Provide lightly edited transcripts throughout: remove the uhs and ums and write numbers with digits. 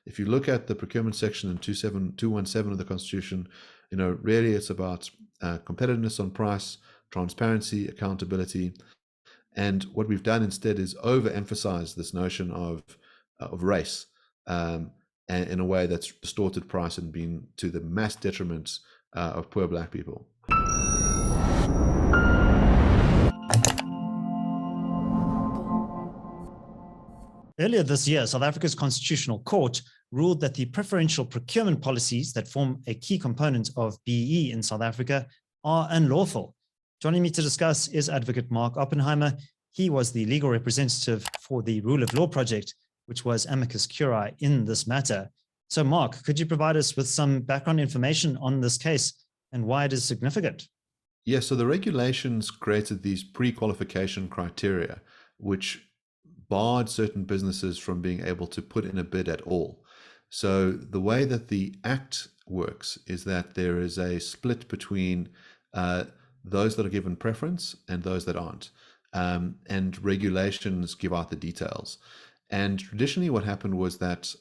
if you look at the procurement section in 217 of the Constitution, really it's about competitiveness on price, transparency, accountability. And what we've done instead is overemphasize this notion of race, and in a way that's distorted price and been to the mass detriment of poor black people. Earlier this year, South Africa's Constitutional Court ruled that the preferential procurement policies that form a key component of BEE in South Africa are unlawful. Joining me to discuss is Advocate Mark Oppenheimer. He was the legal representative for the Rule of Law Project, which was amicus curiae in this matter. So Mark, could you provide us with some background information on this case and why it is significant? Yes, so the regulations created these pre-qualification criteria, which barred certain businesses from being able to put in a bid at all. So the way that the Act works is that there is a split between those that are given preference and those that aren't. And regulations give out the details. And traditionally what happened was that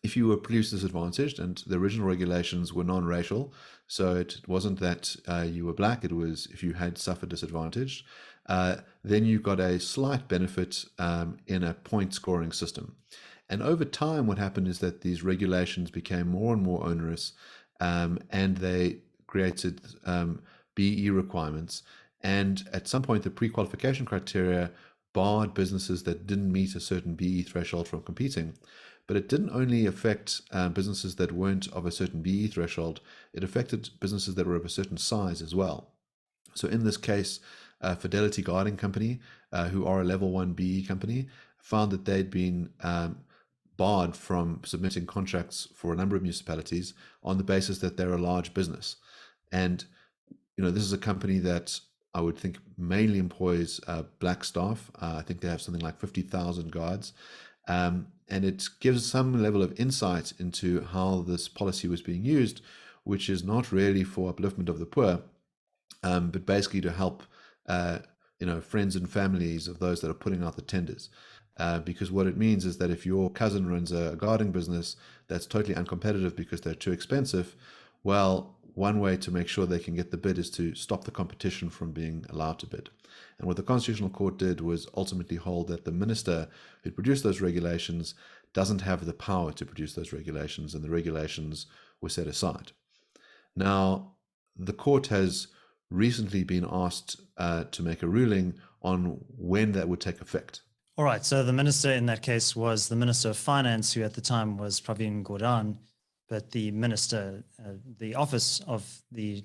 if you were produce disadvantaged, and the original regulations were non-racial, so it wasn't that you were black, it was if you had suffered disadvantage, then you got a slight benefit in a point scoring system. And over time, what happened is that these regulations became more and more onerous, and they created BE requirements. And at some point, the pre-qualification criteria barred businesses that didn't meet a certain BE threshold from competing. But it didn't only affect businesses that weren't of a certain BE threshold, it affected businesses that were of a certain size as well. So in this case, Fidelity Guarding Company, who are a level 1 BE company, found that they'd been barred from submitting contracts for a number of municipalities on the basis that they're a large business. And this is a company that I would think mainly employs black staff. I think they have something like 50,000 guards. And it gives some level of insight into how this policy was being used, which is not really for upliftment of the poor, but basically to help friends and families of those that are putting out the tenders. Because what it means is that if your cousin runs a guarding business that's totally uncompetitive because they're too expensive, well, one way to make sure they can get the bid is to stop the competition from being allowed to bid. And what the Constitutional Court did was ultimately hold that the minister who produced those regulations doesn't have the power to produce those regulations, and the regulations were set aside. Now, the court has recently been asked to make a ruling on when that would take effect. All right, so the minister in that case was the Minister of Finance, who at the time was Pravin Gordhan, but the minister, the office of the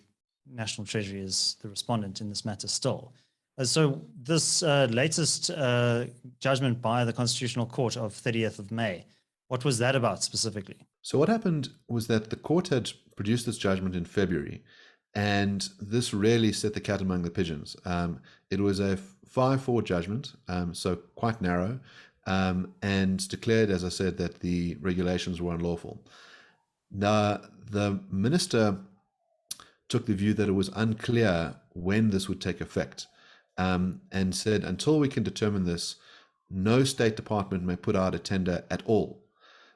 National Treasury is the respondent in this matter still. So this latest judgment by the Constitutional Court of 30th of May, what was that about specifically? So what happened was that the court had produced this judgment in February, and this really set the cat among the pigeons. It was a 5-4 judgment, so quite narrow, and declared, as I said, that the regulations were unlawful. Now, the minister took the view that it was unclear when this would take effect, and said, until we can determine this, no state department may put out a tender at all.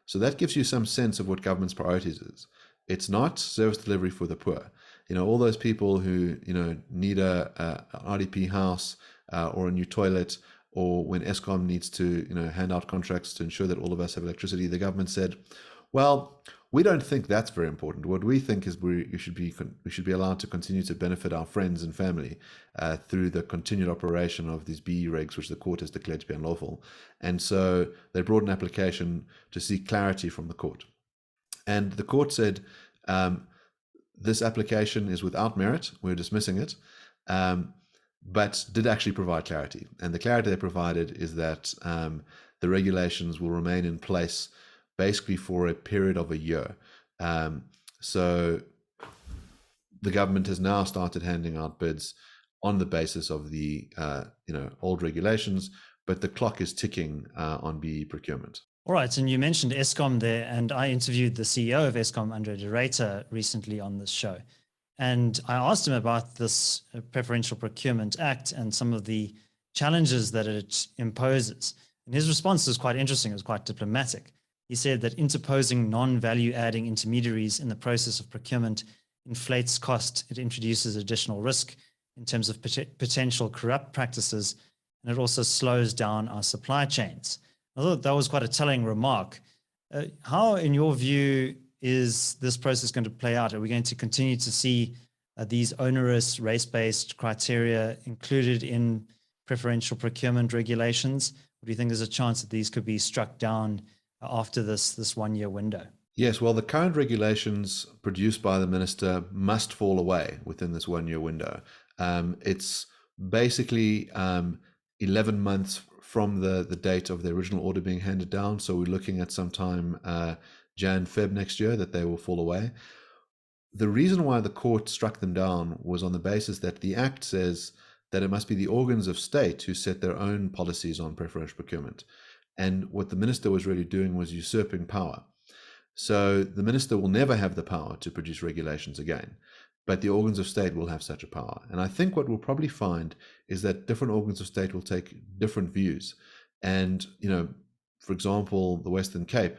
So that gives you some sense of what government's priorities is. It's not service delivery for the poor. All those people who need a RDP house or a new toilet, or when Eskom needs to hand out contracts to ensure that all of us have electricity, the government said, well, we don't think that's very important. What we think is we should be allowed to continue to benefit our friends and family through the continued operation of these BE regs, which the court has declared to be unlawful. And so they brought an application to seek clarity from the court. And the court said, this application is without merit, we're dismissing it, but did actually provide clarity. And the clarity they provided is that the regulations will remain in place basically for a period of a year. So the government has now started handing out bids on the basis of the old regulations, but the clock is ticking on BE procurement. All right, and you mentioned Eskom there, and I interviewed the CEO of Eskom, Andre de Ruyter, recently on this show. And I asked him about this Preferential Procurement Act and some of the challenges that it imposes. And his response was quite interesting, it was quite diplomatic. He said that interposing non-value adding intermediaries in the process of procurement inflates cost. It introduces additional risk in terms of potential corrupt practices, and it also slows down our supply chains. I thought that was quite a telling remark. How, in your view, is this process going to play out? Are we going to continue to see these onerous race-based criteria included in preferential procurement regulations? Or do you think there's a chance that these could be struck down after this 1 year window? Yes, well, the current regulations produced by the minister must fall away within this 1 year window. It's basically 11 months from the date of the original order being handed down. So we're looking at sometime Jan, Feb next year that they will fall away. The reason why the court struck them down was on the basis that the Act says that it must be the organs of state who set their own policies on preferential procurement. And what the minister was really doing was usurping power. So the minister will never have the power to produce regulations again, but the organs of state will have such a power. And I think what we'll probably find is that different organs of state will take different views. And, for example, the Western Cape,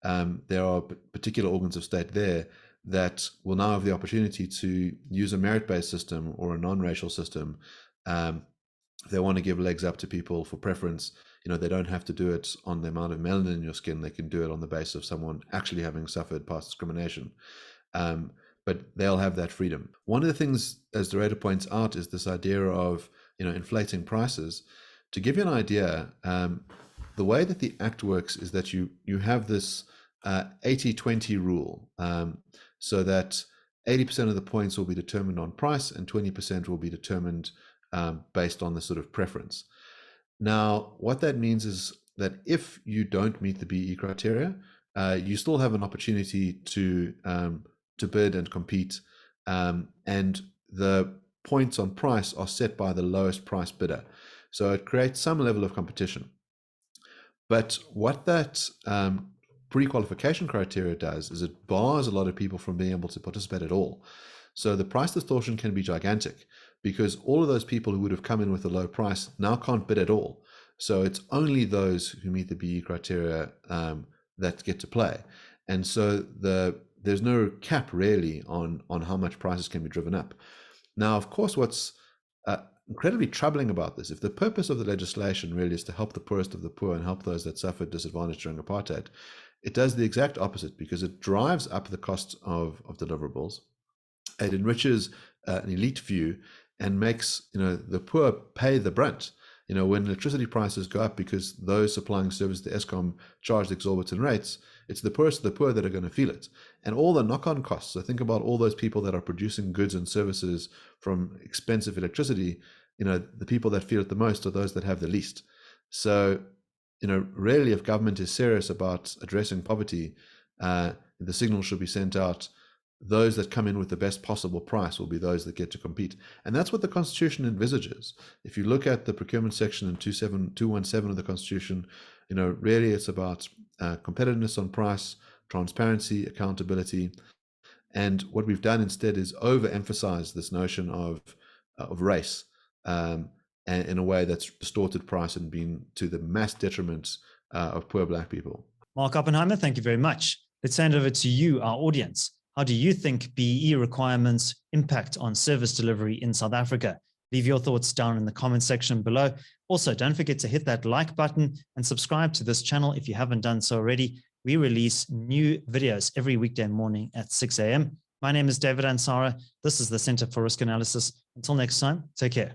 there are particular organs of state there that will now have the opportunity to use a merit-based system or a non-racial system. If they want to give legs up to people for preference, they don't have to do it on the amount of melanin in your skin. They can do it on the basis of someone actually having suffered past discrimination. But they'll have that freedom. One of the things, as the rater points out, is this idea of inflating prices. To give you an idea, the way that the Act works is that you have this 80-20 rule, so that 80% of the points will be determined on price and 20% will be determined based on the sort of preference. Now, what that means is that if you don't meet the BE criteria, you still have an opportunity to bid and compete, and the points on price are set by the lowest price bidder. So it creates some level of competition. But what that pre-qualification criteria does is it bars a lot of people from being able to participate at all. So the price distortion can be gigantic because all of those people who would have come in with a low price now can't bid at all. So it's only those who meet the BE criteria that get to play. And so there's no cap really on how much prices can be driven up. Now, of course, what's incredibly troubling about this, if the purpose of the legislation really is to help the poorest of the poor and help those that suffered disadvantage during apartheid, it does the exact opposite because it drives up the cost of deliverables. It enriches an elite view and makes the poor pay the brunt. When electricity prices go up because those supplying service to Eskom charge exorbitant rates, it's the poorest of the poor that are going to feel it. And all the knock-on costs, so think about all those people that are producing goods and services from expensive electricity, the people that feel it the most are those that have the least. So, really, if government is serious about addressing poverty, the signal should be sent out. Those that come in with the best possible price will be those that get to compete. And that's what the Constitution envisages. If you look at the procurement section in 217 of the Constitution, really it's about competitiveness on price, transparency, accountability. And what we've done instead is overemphasize this notion of race and in a way that's distorted price and been to the mass detriment of poor Black people. Mark Oppenheimer, thank you very much. Let's hand over to you, our audience. How do you think BE requirements impact on service delivery in South Africa? Leave your thoughts down in the comment section below. Also, don't forget to hit that like button and subscribe to this channel if you haven't done so already. We release new videos every weekday morning at 6 a.m. My name is David Ansara. This is the Center for Risk Analysis. Until next time, take care.